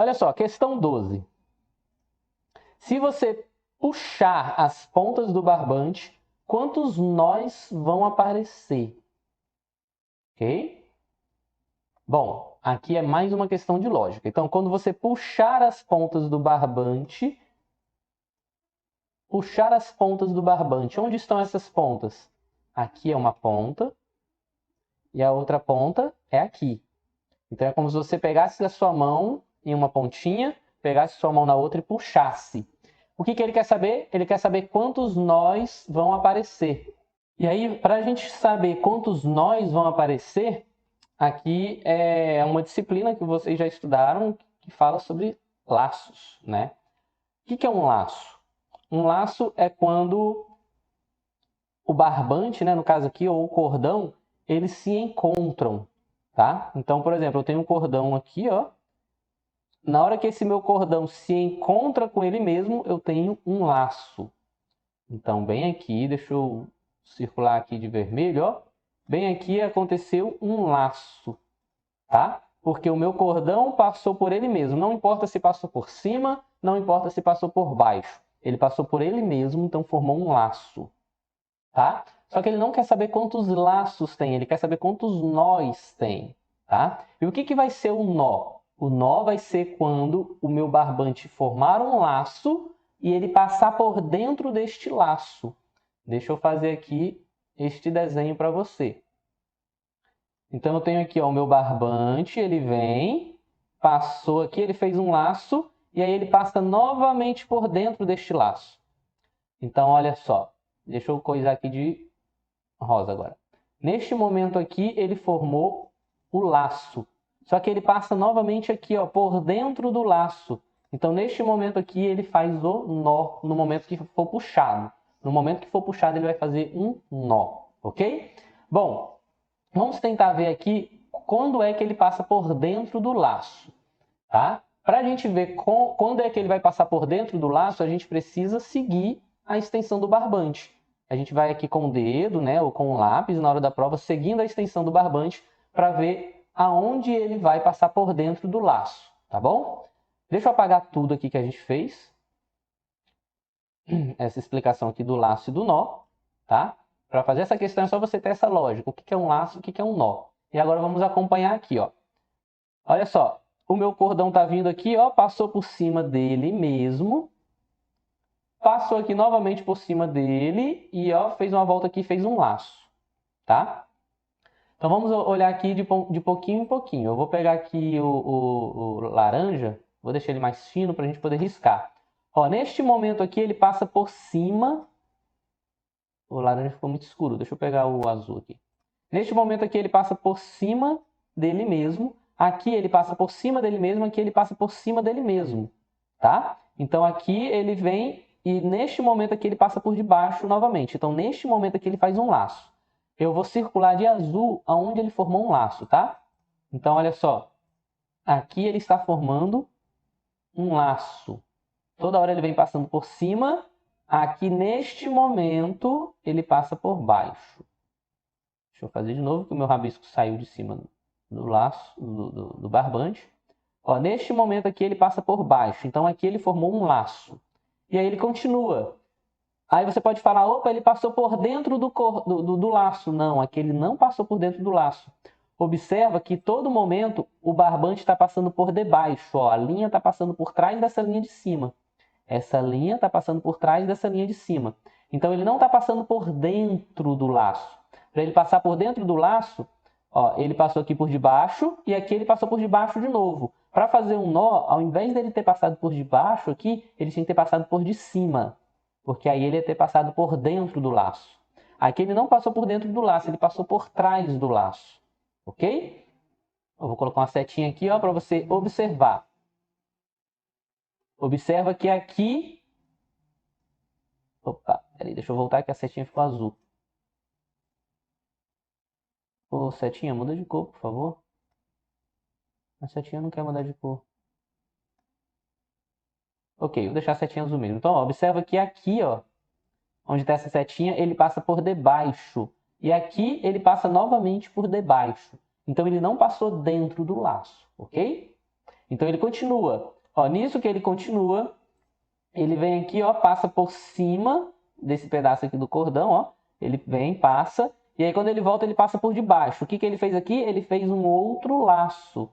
Olha só, questão 12. Se você puxar as pontas do barbante, quantos nós vão aparecer? Ok? Bom, aqui é mais uma questão de lógica. Então, quando você puxar as pontas do barbante, onde estão essas pontas? Aqui é uma ponta e a outra ponta é aqui. Então, é como se você pegasse a sua mão em uma pontinha, pegasse sua mão na outra e puxasse. O que ele quer saber? Ele quer saber quantos nós vão aparecer. E aí, para a gente saber quantos nós vão aparecer, aqui é uma disciplina que vocês já estudaram, que fala sobre laços, né? O que é um laço? Um laço é quando o barbante, né, no caso aqui, ou o cordão, eles se encontram, tá? Então, por exemplo, eu tenho um cordão aqui, ó. Na hora que esse meu cordão se encontra com ele mesmo, eu tenho um laço. Então, bem aqui, deixa eu circular aqui de vermelho, ó. Bem aqui aconteceu um laço, tá? Porque o meu cordão passou por ele mesmo. Não importa se passou por cima, não importa se passou por baixo. Ele passou por ele mesmo, então formou um laço, tá? Só que ele não quer saber quantos laços tem, ele quer saber quantos nós tem, tá? E o que vai ser o nó? O nó vai ser quando o meu barbante formar um laço e ele passar por dentro deste laço. Deixa eu fazer aqui este desenho para você. Então, eu tenho aqui ó, o meu barbante, ele vem, passou aqui, ele fez um laço, e aí ele passa novamente por dentro deste laço. Então, olha só, deixa eu coisar aqui de rosa agora. Neste momento aqui, ele formou o laço. Só que ele passa novamente aqui ó, por dentro do laço. Então, neste momento aqui, ele faz o nó no momento que for puxado. No momento que for puxado, ele vai fazer um nó, ok? Bom, vamos tentar ver aqui quando é que ele passa por dentro do laço, tá? Para a gente ver quando é que ele vai passar por dentro do laço, a gente precisa seguir a extensão do barbante. A gente vai aqui com o dedo, né, ou com o lápis na hora da prova, seguindo a extensão do barbante para ver aonde ele vai passar por dentro do laço, tá bom? Deixa eu apagar tudo aqui que a gente fez. Essa explicação aqui do laço e do nó, tá? Para fazer essa questão é só você ter essa lógica. O que é um laço, o que é um nó. E agora vamos acompanhar aqui, ó. Olha só, o meu cordão tá vindo aqui, ó, passou por cima dele mesmo. Passou aqui novamente por cima dele e, ó, fez uma volta aqui e fez um laço, tá? Então vamos olhar aqui de pouquinho em pouquinho. Eu vou pegar aqui o laranja, vou deixar ele mais fino para a gente poder riscar. Ó, neste momento aqui ele passa por cima. O laranja ficou muito escuro, deixa eu pegar o azul aqui. Neste momento aqui ele passa por cima dele mesmo. Aqui ele passa por cima dele mesmo, aqui ele passa por cima dele mesmo, tá? Então aqui ele vem e neste momento aqui ele passa por debaixo novamente. Então neste momento aqui ele faz um laço. Eu vou circular de azul aonde ele formou um laço, tá? Então olha só, aqui ele está formando um laço. Toda hora ele vem passando por cima. Aqui neste momento ele passa por baixo. Deixa eu fazer de novo que o meu rabisco saiu de cima do laço, do barbante. Ó, neste momento aqui ele passa por baixo. Então aqui ele formou um laço. E aí ele continua. Aí você pode falar, opa, ele passou por dentro do laço. Não, aqui ele não passou por dentro do laço. Observa que todo momento o barbante está passando por debaixo. Ó, a linha está passando por trás dessa linha de cima. Essa linha está passando por trás dessa linha de cima. Então ele não está passando por dentro do laço. Para ele passar por dentro do laço, ó, ele passou aqui por debaixo e aqui ele passou por debaixo de novo. Para fazer um nó, ao invés dele ter passado por debaixo aqui, ele tinha que ter passado por de cima. Porque aí ele ia ter passado por dentro do laço. Aqui ele não passou por dentro do laço, ele passou por trás do laço. Ok? Eu vou colocar uma setinha aqui para você observar. Observa que aqui... Opa, peraí, deixa eu voltar que a setinha ficou azul. Ô, setinha, muda de cor, por favor. A setinha não quer mudar de cor. Ok, vou deixar a setinha azul mesmo. Então, ó, observa que aqui, ó, onde está essa setinha, ele passa por debaixo. E aqui ele passa novamente por debaixo. Então, ele não passou dentro do laço, ok? Então ele continua. Ó, nisso que ele continua, ele vem aqui, ó, passa por cima desse pedaço aqui do cordão, ó. Ele vem, passa, e aí quando ele volta, ele passa por debaixo. O que que ele fez aqui? Ele fez um outro laço.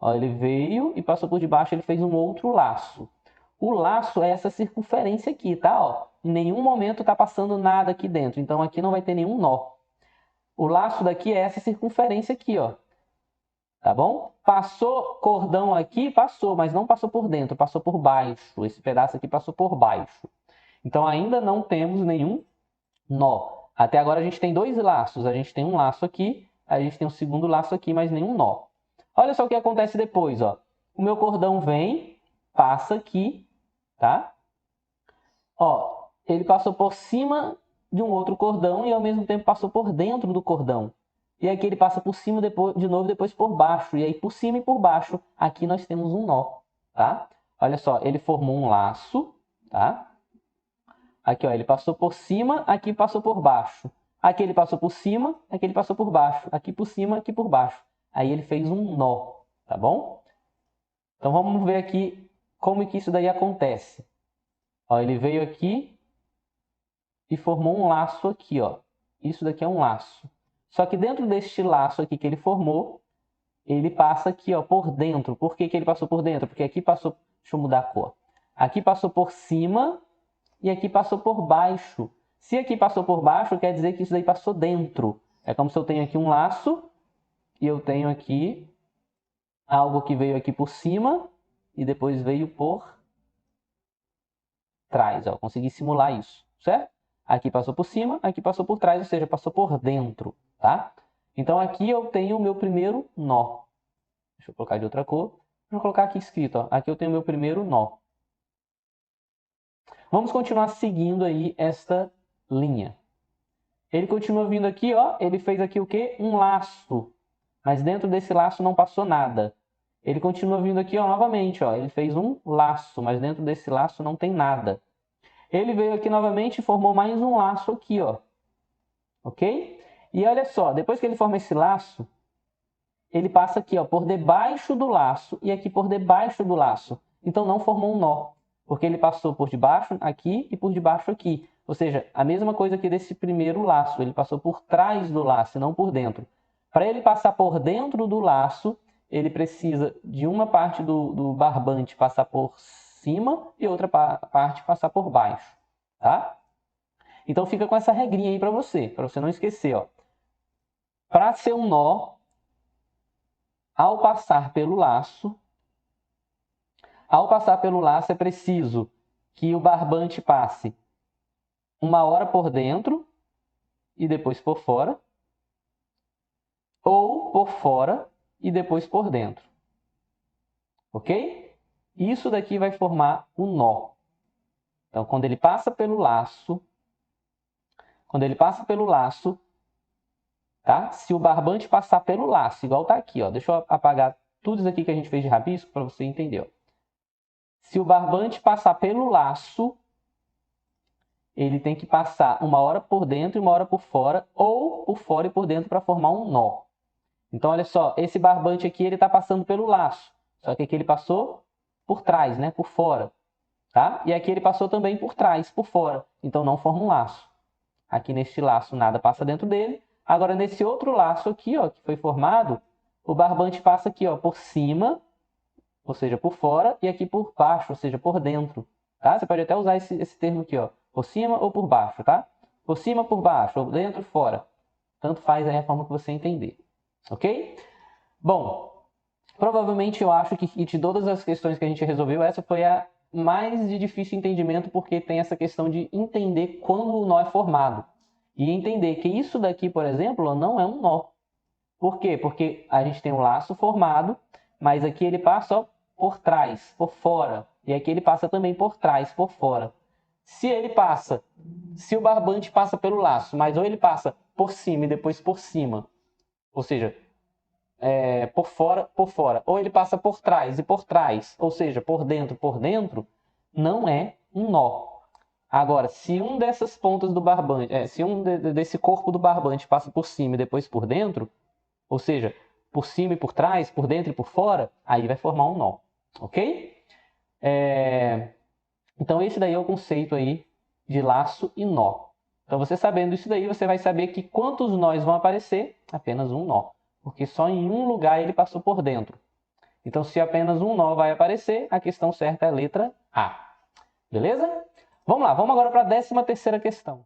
Ó, ele veio e passou por debaixo, ele fez um outro laço. O laço é essa circunferência aqui, tá? Ó, em nenhum momento tá passando nada aqui dentro, então aqui não vai ter nenhum nó. O laço daqui é essa circunferência aqui, ó. Tá bom? Passou cordão aqui, passou, mas não passou por dentro, passou por baixo. Esse pedaço aqui passou por baixo. Então ainda não temos nenhum nó. Até agora a gente tem dois laços. A gente tem um laço aqui, a gente tem um segundo laço aqui, mas nenhum nó. Olha só o que acontece depois, ó. O meu cordão vem, passa aqui, tá? Ó, ele passou por cima de um outro cordão e ao mesmo tempo passou por dentro do cordão. E aqui ele passa por cima depois, de novo, depois por baixo. E aí por cima e por baixo, aqui nós temos um nó, tá? Olha só, ele formou um laço, tá? Aqui, ó, ele passou por cima, aqui passou por baixo. Aqui ele passou por cima, aqui ele passou por baixo. Aqui por cima, aqui por baixo. Aí ele fez um nó, tá bom? Então vamos ver aqui como que isso daí acontece. Ó, ele veio aqui e formou um laço aqui, ó. Isso daqui é um laço. Só que dentro deste laço aqui que ele formou, ele passa aqui, ó, por dentro. Por que que ele passou por dentro? Porque aqui passou... Deixa eu mudar a cor. Aqui passou por cima e aqui passou por baixo. Se aqui passou por baixo, quer dizer que isso daí passou dentro. É como se eu tenho aqui um laço e eu tenho aqui algo que veio aqui por cima e depois veio por trás. Ó. Consegui simular isso, certo? Aqui passou por cima, aqui passou por trás, ou seja, passou por dentro, tá? Então aqui eu tenho o meu primeiro nó. Deixa eu colocar de outra cor. Vou colocar aqui escrito, ó. Aqui eu tenho o meu primeiro nó. Vamos continuar seguindo aí esta linha. Ele continua vindo aqui, ó. Ele fez aqui o quê? Um laço. Mas dentro desse laço não passou nada. Ele continua vindo aqui, ó, novamente, ó. Ele fez um laço, mas dentro desse laço não tem nada. Ele veio aqui novamente e formou mais um laço aqui, ó. Ok? E olha só, depois que ele forma esse laço, ele passa aqui, ó, por debaixo do laço e aqui por debaixo do laço. Então não formou um nó, porque ele passou por debaixo aqui e por debaixo aqui. Ou seja, a mesma coisa que desse primeiro laço, ele passou por trás do laço e não por dentro. Para ele passar por dentro do laço, ele precisa de uma parte do barbante passar por cima e outra parte passar por baixo, tá? Então fica com essa regrinha aí para você não esquecer, ó. Para ser um nó, ao passar pelo laço é preciso que o barbante passe uma hora por dentro e depois por fora, ou por fora e depois por dentro. Ok? Isso daqui vai formar o nó. Então, quando ele passa pelo laço, tá? Se o barbante passar pelo laço, igual tá aqui, ó. Deixa eu apagar tudo isso aqui que a gente fez de rabisco para você entender, ó. Se o barbante passar pelo laço, ele tem que passar uma hora por dentro e uma hora por fora, ou por fora e por dentro para formar um nó. Então, olha só, esse barbante aqui, ele está passando pelo laço. Só que aqui ele passou por trás, né? Por fora. Tá? E aqui ele passou também por trás, por fora. Então, não forma um laço. Aqui neste laço, nada passa dentro dele. Agora, nesse outro laço aqui, ó, que foi formado, o barbante passa aqui, ó, por cima, ou seja, por fora, e aqui por baixo, ou seja, por dentro. Tá? Você pode até usar esse termo aqui, ó, por cima ou por baixo, tá? Por cima, por baixo, ou dentro, fora. Tanto faz aí a forma que você entender. Ok? Bom, provavelmente eu acho que de todas as questões que a gente resolveu, essa foi a mais de difícil entendimento, porque tem essa questão de entender quando o nó é formado. E entender que isso daqui, por exemplo, não é um nó. Por quê? Porque a gente tem um laço formado, mas aqui ele passa, ó, por trás, por fora. E aqui ele passa também por trás, por fora. Se o barbante passa pelo laço, mas ou ele passa por cima e depois por cima, ou seja, por fora, ou ele passa por trás e por trás, ou seja, por dentro, não é um nó. Agora, se um dessas pontas do barbante, se um desse corpo do barbante passa por cima e depois por dentro, ou seja, por cima e por trás, por dentro e por fora, aí vai formar um nó. ok? Então esse daí é o conceito aí de laço e nó. Então você sabendo isso daí, você vai saber que quantos nós vão aparecer? Apenas um nó, porque só em um lugar ele passou por dentro. Então se apenas um nó vai aparecer, a questão certa é a letra A. Beleza? Vamos lá, vamos agora para a 13ª questão.